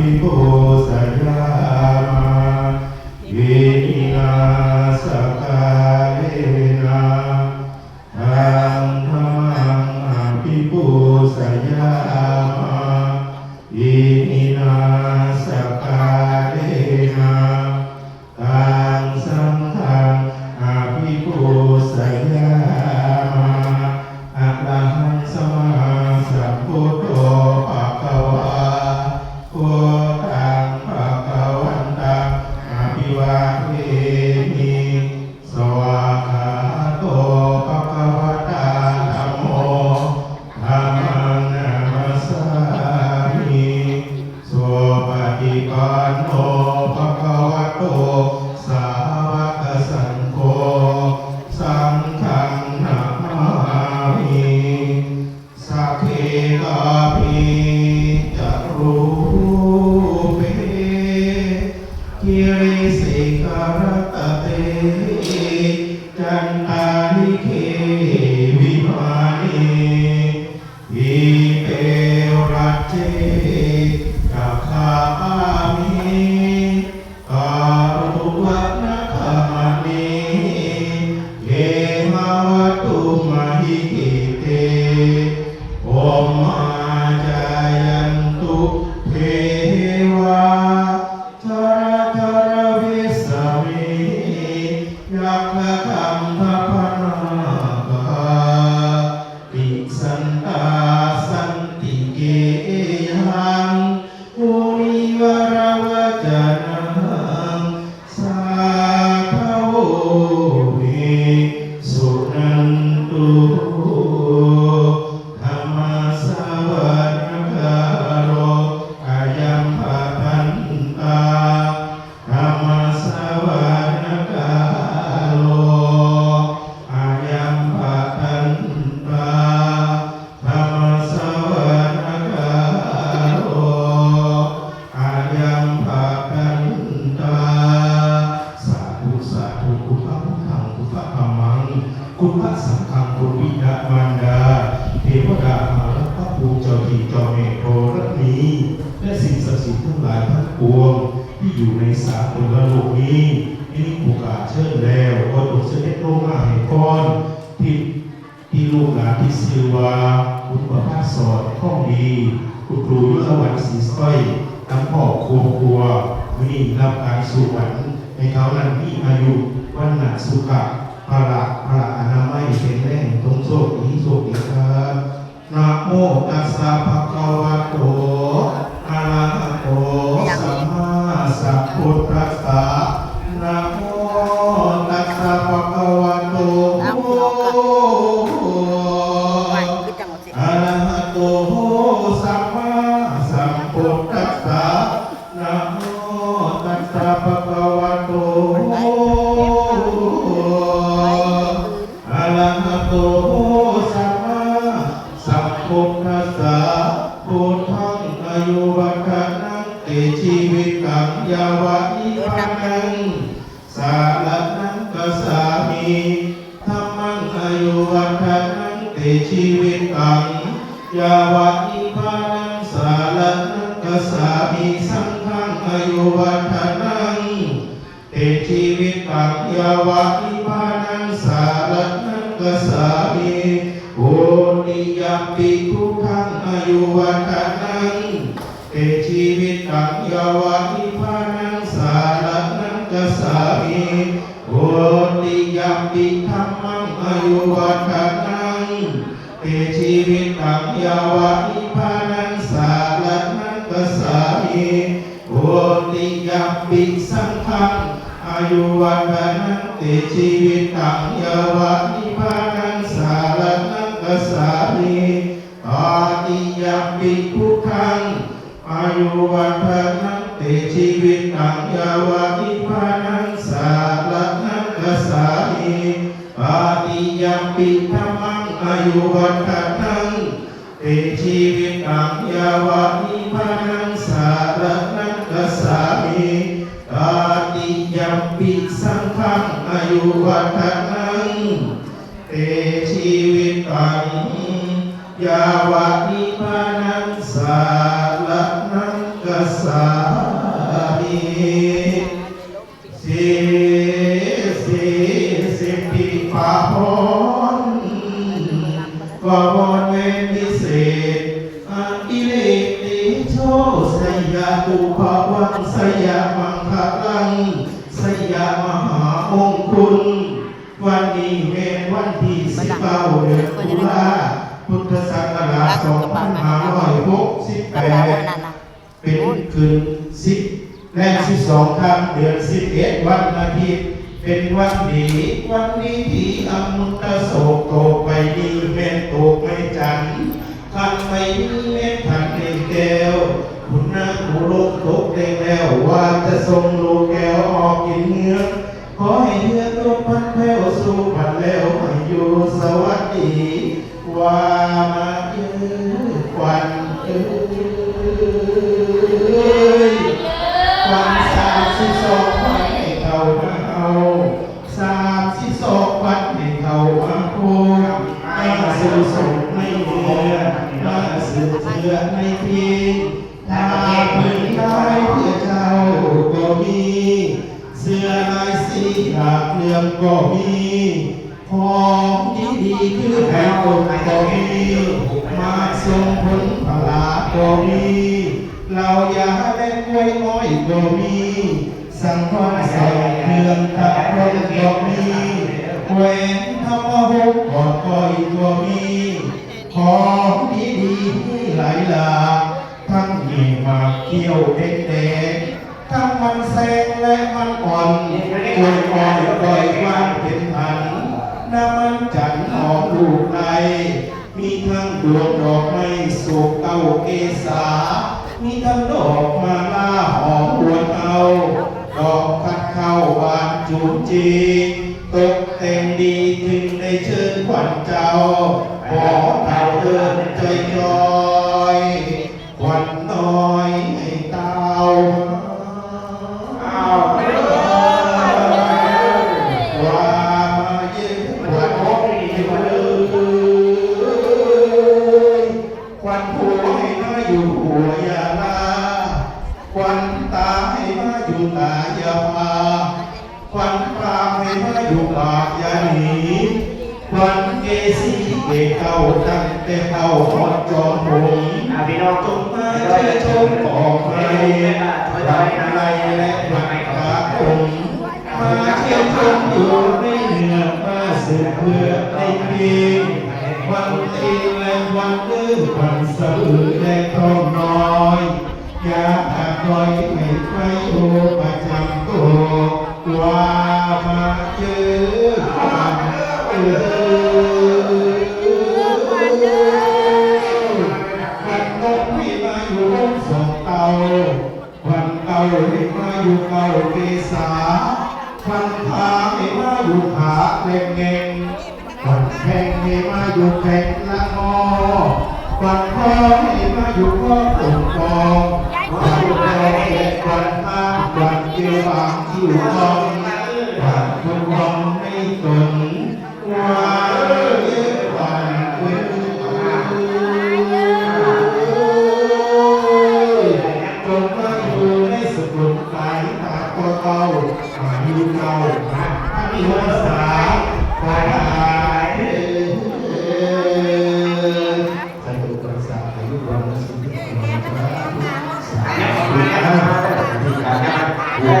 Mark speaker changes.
Speaker 1: ภิปูสยามาเวนินาสกาเลนะธัมมังอภิปูสยามาเวนินาสกาเลนะธังสังฆังอภิปูสยามาอะระหังสัมมาสัมพุทโธภะคะวะพุทธังภะคะวันตังอะภิวาเทมิสวากขาโตภะคะวะตาธัมโมธัมมังนามัสสามิสุปฏิปันโนภะคะวะโตสาวกสังโฆสังฆังนะมามิสัพเพกาปิจักรูเปกิริสิกรตเตจันตานิเควิมานิอิเปรัจเจกัคขามิกาลุวัฏนะขมานิเกมาวตุมหิกิเตโอมาจายันตุเทวาทระทระวิสมิยัคคะคัมภพนาคาติสันตาสันติเกยังอุริวรวจนะสาภโวมิสุนันตุธัมมาสวรคาโรอายัมภะพันตาธัมมาสวรคาโรอายัมภะพันตาธัมมาสวรคาโรอายัมภะพันตาสาธุสาธุคุณพระพุทธังคุณพระธรรมังคุณพระสังฆังคุณบิดามารดาเทวดามาและพระภูมิเจ้าที่เจ้าแม่โพธิ์มีและสิ่งศักดิ์สิทธิ์ทั้งหลายทั้งปวงที่อยู่ในสากลโลกนี้มีโอกาสเชิญแล้วก็ตกเสด็จลงมาให้พรที่ลูกหลานที่ชื่อว่าคุณประภาสสอนข้องดีคุณครูยุทธวัฒน์ศรีสร้อยทั้งพ่อครัวมีรับการสู่ขวัญในเขานั้นมีอายุวันหนักสุขะพระอนามัยเป็นแรงตรงโชคดีครับนะโมตัสสะภะคะวะโตอะระหะโตสัมมาสัมพุทธัสสะนะโมตัสสะภะคะวะโตอะระหะโตสัมมาสัมพุทธัสสะนะโมตัสสะภะคะวะโตอะระหะโตสัมมาสัมพุทธัสสะพุทธังอายุวัฒนังเตชีวิตังยาวะนิพพานังสาระนังกัสสามิธัมมังอายุวัฒนังเตชีวิตังยาวะนิพพานังสาระนังกัสสามิสังฆังอายุวัฒนังเตชีวิตังยาวะนิพพานังสาระนังกัสสามิโอติยัมปิพุทธังอายุวัฒนังเตชีวิตังยาวะนิพพานังสาระนังกัสสามิโอติยัมปิธัมมังอายุวัฒนังเตชีวิตังยาวะนิพพานังสาระนังกัสสามิโอติยัมปิสังฆังอายุวัฒนังเตชีวิตังยาวะนิพพานังสาระนังกัสสามิตาติยัมปิพุทธังอายุวัฒนังเตชีวิตังยาวะนิพพานังสาระนังกัสสามิตาติยัมปิธัมมังอายุวัฒนังเตชีวิตังยาวะนิพพานังสาระนังกัสสามิตาติยัมปิสังฆังอายุวัฒนังเตชีวิตังยาวะนิพพานังสาระนังกัสสา ามิสิสิปิปะพรวาวรเวนิเศษอิเลติโชสยาตุภวังสยามังคะลังสยามหามงคุลวันนี้เป็นวันที่19 เดือนตุลาพุทธศักราช2568เป็นคืน10 และ12 ค่ำเดือน11 วันอาทิตย์เป็นวันดีวันนี้ที่อมุตโสกโตไปดีแม่โตไม่จันคันไม่มีแม่ทันในแก้วคุณนาคุโลกตกแดงแล้วว่าจะส่งลูกแก้วออกกินเนื้อขอให้เนื้อตัวพันแผ้วสู่พันแล้วให้อยู่สวัสดีว่ามาเยอะควันควัน32 วันให้เขามาเอา32 วันให้เขามาโคมาสื่อส่งไม่เดือมาสื่อเชื่อไม่พิงถ้าพึงได้เพื่อเจ้าก็มีเสื้อลายสีหลากเหลื่อมก็มีของดีๆคือแผ่นคนก็มีมาทรงผลพลาก็มีเราอย่าได้ไว้น้อยก็มีสังฆาใส่เครื่องตะพรก็มีแหวนธรรมหกกอดก้อยก็มีของดีๆที่หลายหลากทั้งมีหมากเขี้ยวเด็กๆทั้งมันแสงและมันอ่อนกล้วยอ่อนก้อยว่างเป็นพันน้ำมันจันทร์หอมลูกไหลมีทั้งดวงดอกไม้สุกเอาเกษามีทั้งดอกมาลาหอมหวนเอาดอกคัดเข้าหวานจูบจีตกแต่งดีถึงได้เชิญขวัญเจ้าขอเต่าเดินใจจอยขวัญน้อยให้เต่าว่ามาเย็นขวัญพกให้เลยขวัญผู้ให้มาอยู่หัวยาลาขวัญตาให้มาอยู่ตายาพาขวัญปรามให้มาอยู่ปากยาหนีขวัญเกศีเกเก่าตั้งแต่เก่าหอดจอมหงพี่น้องจงมาเชิญชมออกไปขวัญไรและขวัญขาคงมาเที่ยวชมอยู่ในเหนือมาสืบเพื่อในเพลงวันเองและวันดื้อวันสะอื้นและทองน้อยอย่าหักคอยให้ใครโอประจำตัวว่ามาเจอกันวันนกให้มาอยู่บนศพเก่าวันเก่าให้มาอยู่เก่าเกษาวันพาให้มาอยู่ขาแรงเง่งวันแข่งให้มาอยู่แข่งละงอวันคอให้มาอยู่ก็ตกกองวันคอเด็กวันห้ามวันเกี่ยวบางที่อยู่กองวันคนมองไม่ตนว่าวันเว้นจงมาอยู่ในสกุลกายตาตัวเก่ามาอยู่เก่าถ้ามีหัวสาขอหายสาธุกรสาธุวันสุขสาธุ